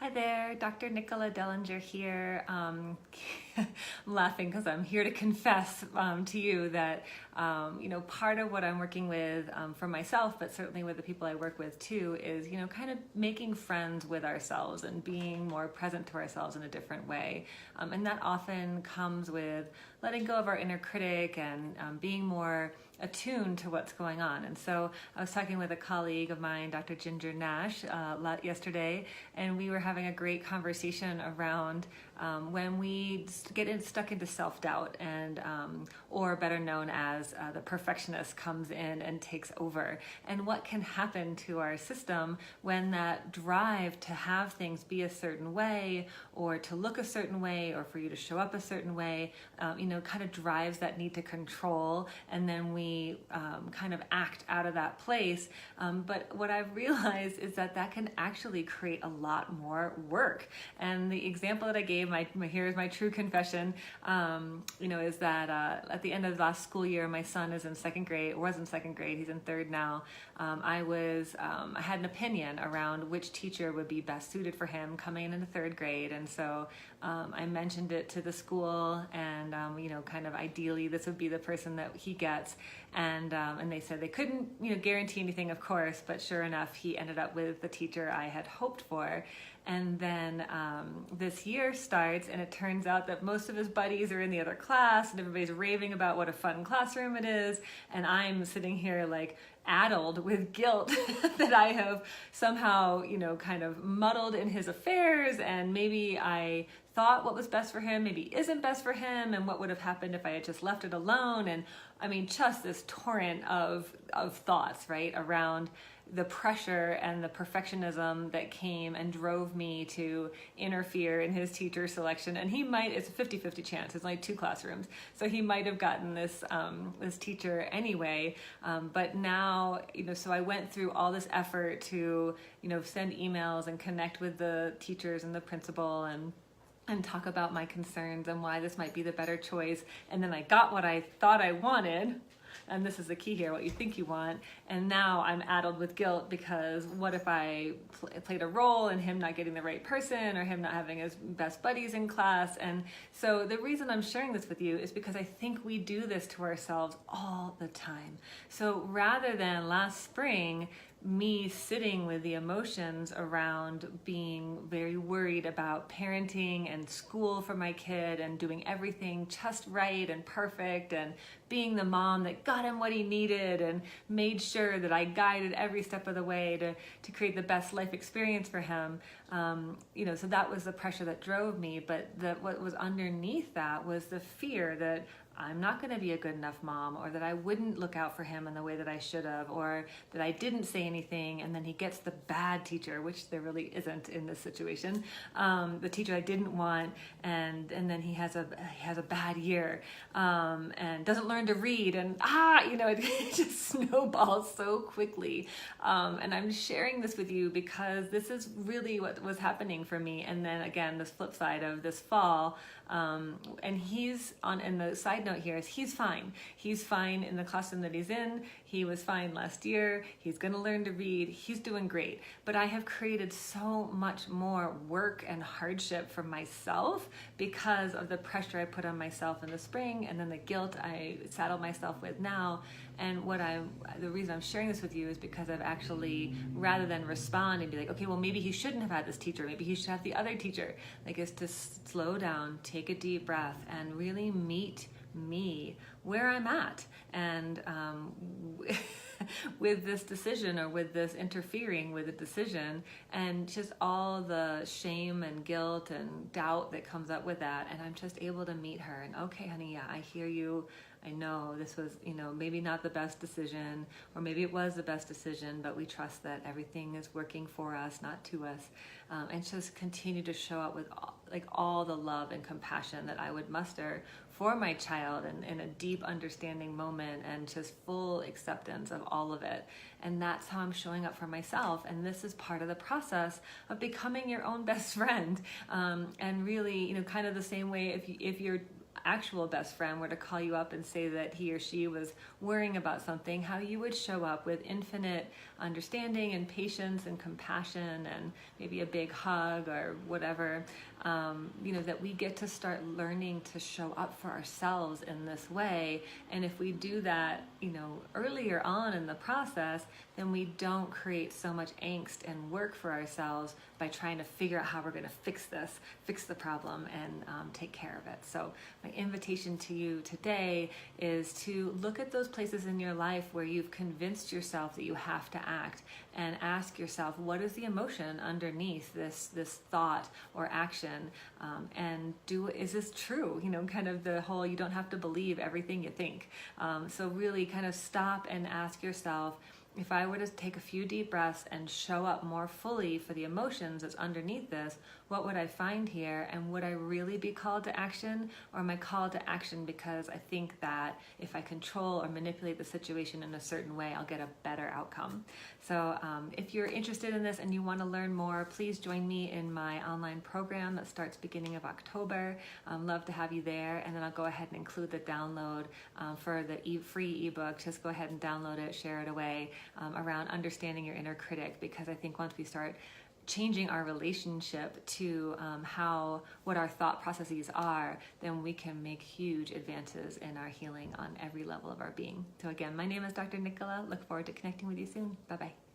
Hi there, Dr. Nicola Dellinger here. I'm laughing because I'm here to confess to you that part of what I'm working with for myself, but certainly with the people I work with too, is kind of making friends with ourselves and being more present to ourselves in a different way. And that often comes with letting go of our inner critic and being more attuned to what's going on. And so I was talking with a colleague of mine, Dr. Ginger Nash, yesterday, and we were having a great conversation around when we get stuck into self-doubt and or better known as the perfectionist comes in and takes over, and what can happen to our system when that drive to have things be a certain way or to look a certain way or for you to show up a certain way kind of drives that need to control, and then we kind of act out of that place. But what I've realized is that can actually create a lot more work. And the example that I gave, here's my true confession, is that at the end of the last school year, my son is in second grade, or was in second grade, he's in third now. I had an opinion around which teacher would be best suited for him coming into third grade. And so I mentioned it to the school, and kind of ideally this would be the person that he gets. And they said they couldn't guarantee anything, of course, but sure enough, he ended up with the teacher I had hoped for. And then this year starts, and it turns out that most of his buddies are in the other class, and everybody's raving about what a fun classroom it is. And I'm sitting here like addled with guilt that I have somehow, kind of muddled in his affairs, and maybe I thought what was best for him maybe isn't best for him, and what would have happened if I had just left it alone. And I mean, just this torrent of thoughts, right, around the pressure and the perfectionism that came and drove me to interfere in his teacher selection. And it's a 50-50 chance, it's only 2 classrooms, so he might have gotten this teacher anyway. But now, so I went through all this effort to, send emails and connect with the teachers and the principal and talk about my concerns and why this might be the better choice. And then I got what I thought I wanted. And this is the key here, what you think you want. And now I'm addled with guilt because what if I played a role in him not getting the right person or him not having his best buddies in class? And so the reason I'm sharing this with you is because I think we do this to ourselves all the time. So rather than last spring, me sitting with the emotions around being very worried about parenting and school for my kid and doing everything just right and perfect and being the mom that got him what he needed and made sure that I guided every step of the way to create the best life experience for him. So that was the pressure that drove me, but what was underneath that was the fear that I'm not going to be a good enough mom, or that I wouldn't look out for him in the way that I should have, or that I didn't say anything and then he gets the bad teacher, which there really isn't in this situation, the teacher I didn't want, and then he has a bad year and doesn't learn to read, and it just snowballs so quickly. And I'm sharing this with you because this is really what was happening for me. And then again, this flip side of this fall, and the side note here is he's fine. He's fine in the classroom that he's in. He was fine last year. He's going to learn to read. He's doing great. But I have created so much more work and hardship for myself because of the pressure I put on myself in the spring, and then the guilt I saddle myself with now. And the reason I'm sharing this with you is because I've actually, rather than respond and be like, okay, well, maybe he shouldn't have had this teacher, maybe he should have the other teacher, is to slow down, take a deep breath, and really meet me where I'm at. And with this decision, or with this interfering with a decision, and just all the shame and guilt and doubt that comes up with that. And I'm just able to meet her and, okay, honey, yeah, I hear you. I know this was, maybe not the best decision, or maybe it was the best decision, but we trust that everything is working for us, not to us. And just continue to show up with all the love and compassion that I would muster for my child, and in a deep understanding moment, and just full acceptance of all of it. And that's how I'm showing up for myself. And this is part of the process of becoming your own best friend. And really, kind of the same way if you're actual best friend were to call you up and say that he or she was worrying about something, how you would show up with infinite understanding and patience and compassion and maybe a big hug or whatever. That we get to start learning to show up for ourselves in this way. And if we do that, earlier on in the process, then we don't create so much angst and work for ourselves by trying to figure out how we're going to fix the problem, and take care of it. So my invitation to you today is to look at those places in your life where you've convinced yourself that you have to act, and ask yourself, what is the emotion underneath this thought or action, and is this true? Kind of the whole, you don't have to believe everything you think. So really kind of stop and ask yourself, if I were to take a few deep breaths and show up more fully for the emotions that's underneath this, what would I find here? And would I really be called to action? Or am I called to action because I think that if I control or manipulate the situation in a certain way, I'll get a better outcome? So if you're interested in this and you want to learn more, please join me in my online program that starts beginning of October. Love to have you there. And then I'll go ahead and include the download for the free ebook. Just go ahead and download it, share it away, around understanding your inner critic, because I think once we start changing our relationship to what our thought processes are, then we can make huge advances in our healing on every level of our being. So again, my name is Dr. Nicola. Look forward to connecting with you soon. Bye-bye.